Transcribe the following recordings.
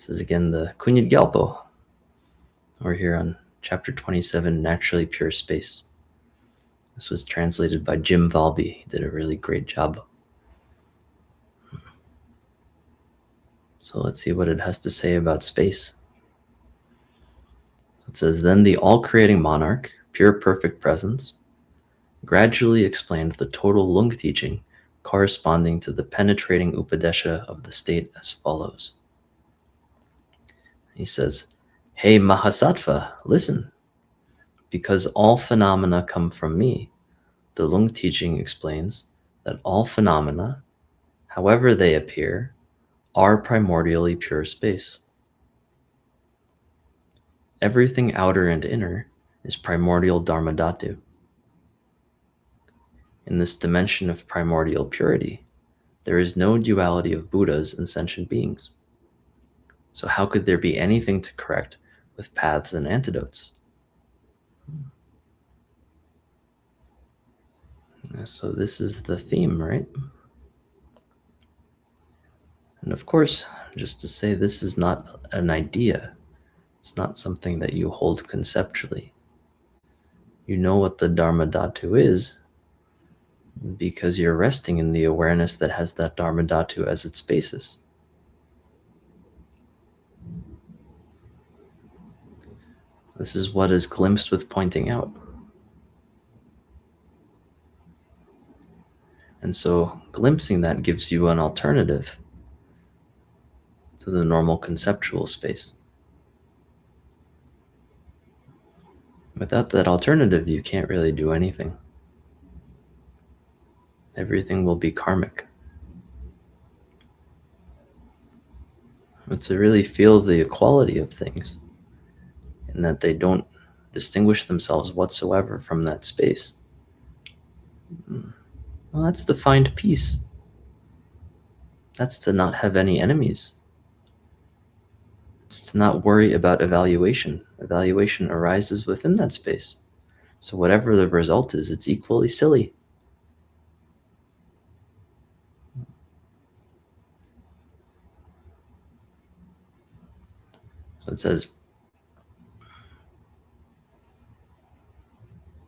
This is again the Kunjed Gyalpo. We're here on chapter 27, Naturally Pure Space. This was translated by Jim Valby. He did a really great job. So let's see what it has to say about space. It says, then the all-creating monarch, pure perfect presence, gradually explained the total Lung teaching corresponding to the penetrating Upadesha of the state as follows. He says, hey Mahasattva, listen. Because all phenomena come from me, the Lung teaching explains that all phenomena, however they appear, are primordially pure space. Everything outer and inner is primordial Dharmadhatu. In this dimension of primordial purity, there is no duality of Buddhas and sentient beings. So how could there be anything to correct with paths and antidotes? So this is the theme, right? And of course, just to say, this is not an idea. It's not something that you hold conceptually. You know what the Dharmadhatu is because you're resting in the awareness that has that Dharmadhatu as its basis. This is what is glimpsed with pointing out. And so glimpsing that gives you an alternative to the normal conceptual space. Without that alternative, you can't really do anything. Everything will be karmic. But to really feel the equality of things, and that they don't distinguish themselves whatsoever from that space, well, that's to find peace. That's to not have any enemies. It's to not worry about evaluation. Evaluation arises within that space. So whatever the result is, it's equally silly. So it says,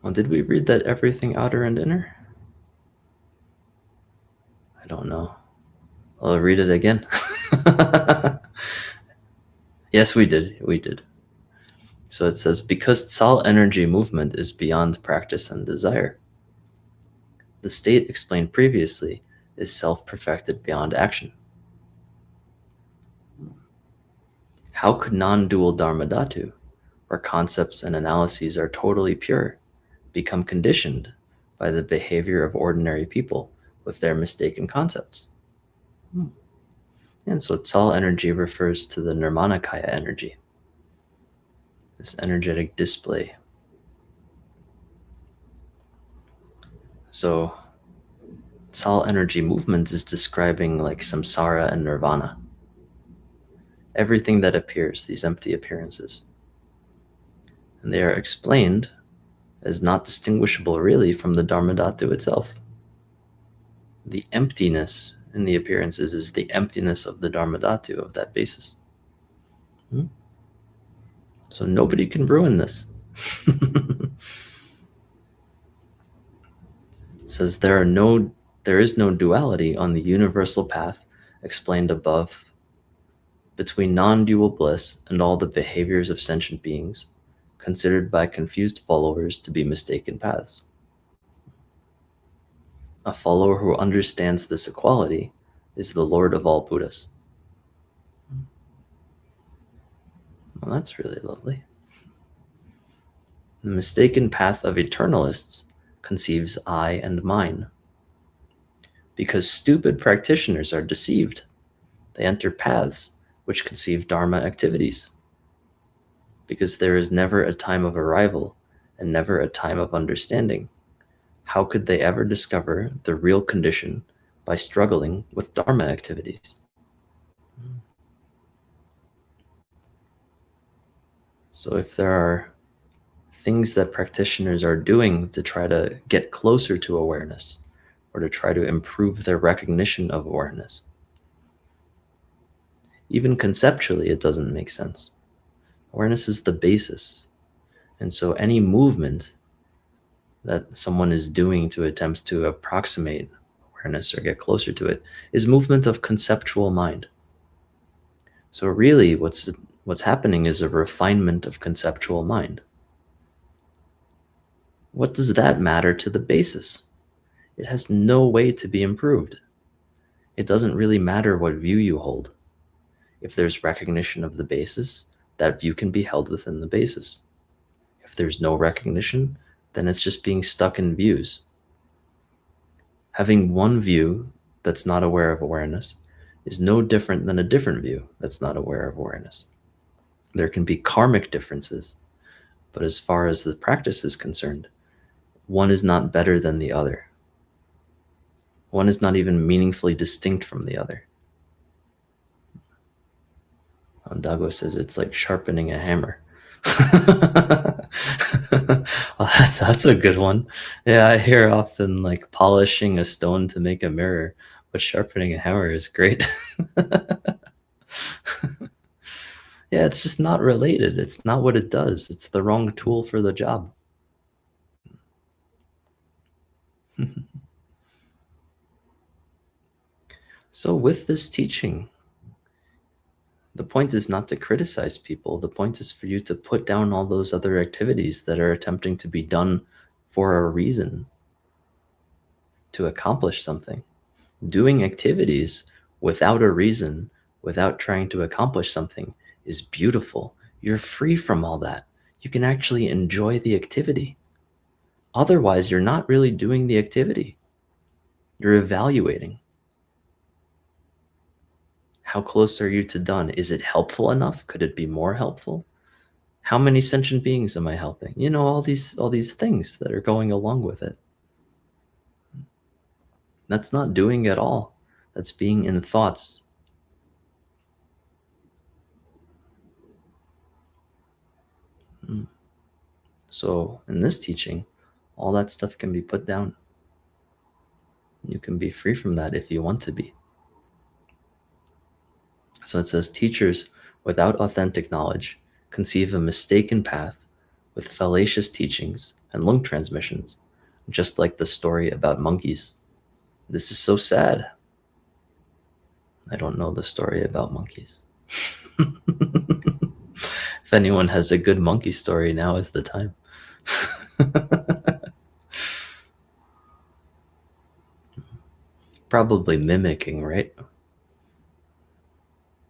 well, did we read that everything outer and inner? I don't know. I'll read it again. Yes, we did. So it says, because Tsal energy movement is beyond practice and desire. The state explained previously is self-perfected beyond action. How could non-dual Dharmadhatu, where concepts and analyses are totally pure, become conditioned by the behavior of ordinary people with their mistaken concepts? And so Tsal energy refers to the Nirmanakaya energy, this energetic display. So Tsal energy movement is describing like samsara and nirvana. Everything that appears, these empty appearances. And they are explained as not distinguishable really from the Dharmadhatu itself. The emptiness in the appearances is the emptiness of the Dharmadhatu, of that basis. So nobody can ruin this. It says there is no duality on the universal path explained above between non-dual bliss and all the behaviors of sentient beings considered by confused followers to be mistaken paths. A follower who understands this equality is the Lord of all Buddhas. Well, that's really lovely. The mistaken path of eternalists conceives I and mine. Because stupid practitioners are deceived, they enter paths which conceive Dharma activities. Because there is never a time of arrival and never a time of understanding, how could they ever discover the real condition by struggling with Dharma activities? So if there are things that practitioners are doing to try to get closer to awareness, or to try to improve their recognition of awareness, Even conceptually, it doesn't make sense. Awareness is the basis. And so any movement that someone is doing to attempt to approximate awareness or get closer to it is movement of conceptual mind. So really what's happening is a refinement of conceptual mind. What does that matter to the basis? It has no way to be improved. It doesn't really matter what view you hold. If there's recognition of the basis, that view can be held within the basis. If there's no recognition, then it's just being stuck in views. Having one view that's not aware of awareness is no different than a different view that's not aware of awareness. There can be karmic differences, but as far as the practice is concerned, one is not better than the other. One is not even meaningfully distinct from the other. Dago says it's like sharpening a hammer. Well, that's a good one. Yeah, I hear often like polishing a stone to make a mirror, but sharpening a hammer is great. Yeah, it's just not related. It's not what it does. It's the wrong tool for the job. So with this teaching, the point is not to criticize people. The point is for you to put down all those other activities that are attempting to be done for a reason, to accomplish something. Doing activities without a reason, without trying to accomplish something, is beautiful. You're free from all that. You can actually enjoy the activity. Otherwise, you're not really doing the activity. You're evaluating. How close are you to done? Is it helpful enough? Could it be more helpful? How many sentient beings am I helping? You know, all these things that are going along with it. That's not doing at all. That's being in thoughts. So in this teaching, all that stuff can be put down. You can be free from that if you want to be. So it says, teachers without authentic knowledge conceive a mistaken path with fallacious teachings and lung transmissions, just like the story about monkeys. This is so sad. I don't know the story about monkeys. If anyone has a good monkey story, now is the time. Probably mimicking, right?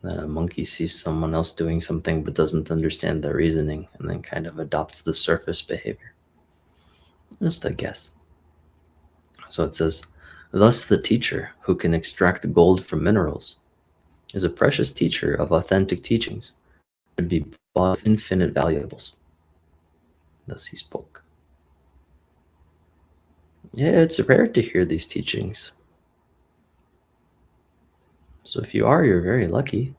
That a monkey sees someone else doing something but doesn't understand their reasoning and then kind of adopts the surface behavior. Just a guess. So it says, thus the teacher who can extract gold from minerals is a precious teacher of authentic teachings, should be bought with infinite valuables. Thus he spoke. Yeah, it's rare to hear these teachings. So if you are, you're very lucky.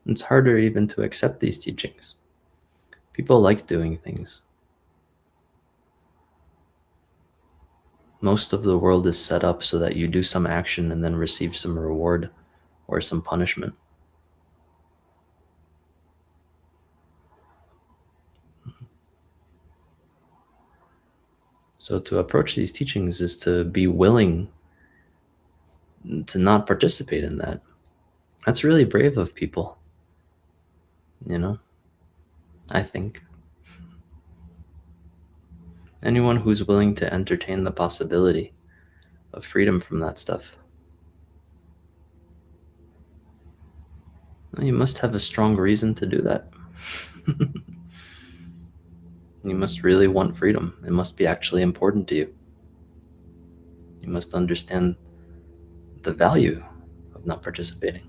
It's harder even to accept these teachings. People like doing things. Most of the world is set up so that you do some action and then receive some reward or some punishment. So to approach these teachings is to be willing to not participate in that. That's really brave of people, you know, I think. Anyone who's willing to entertain the possibility of freedom from that stuff. You must have a strong reason to do that. You must really want freedom. It must be actually important to you. You must understand the value of not participating.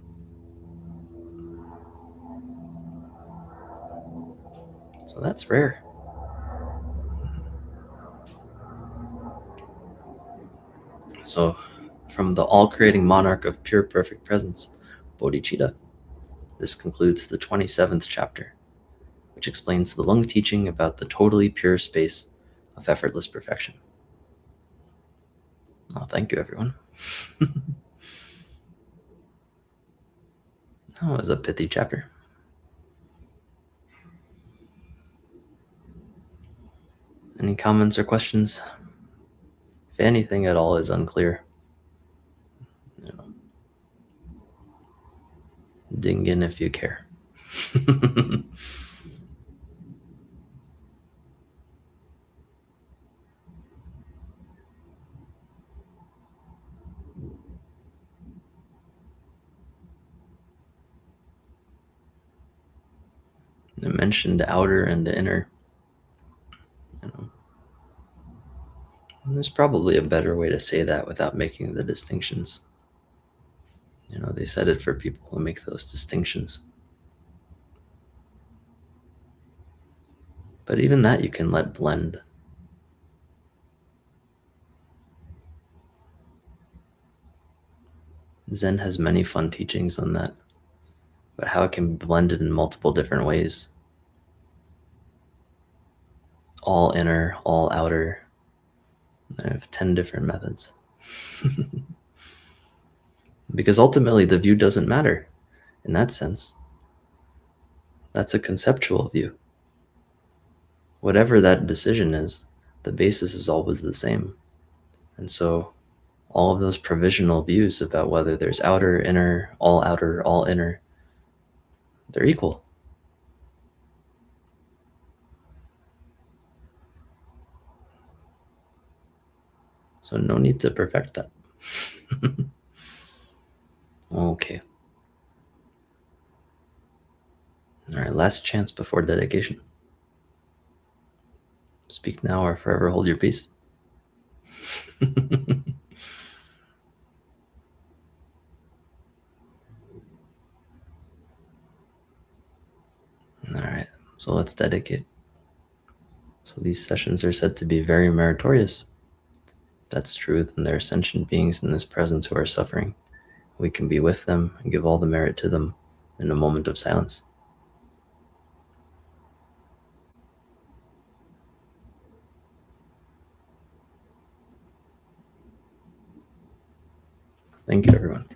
So that's rare. So from the all-creating monarch of pure perfect presence, Bodhicitta, this concludes the 27th chapter. which explains the long teaching about the totally pure space of effortless perfection. Oh, thank you, everyone. That was a pithy chapter. Any comments or questions? If anything at all is unclear, ding in if you care. I mentioned outer and inner. There's probably a better way to say that without making the distinctions. They said it for people who make those distinctions. But even that you can let blend. Zen has many fun teachings on that, but how it can be blended in multiple different ways. All inner, all outer. I have 10 different methods. Because ultimately the view doesn't matter in that sense. That's a conceptual view. Whatever that decision is, the basis is always the same. And so all of those provisional views about whether there's outer, inner, all inner, they're equal. So no need to perfect that. Okay. All right, last chance before dedication. Speak now or forever hold your peace. All right, so let's dedicate. So these sessions are said to be very meritorious. That's true, then there are sentient beings in this presence who are suffering. We can be with them and give all the merit to them in a moment of silence. Thank you, everyone.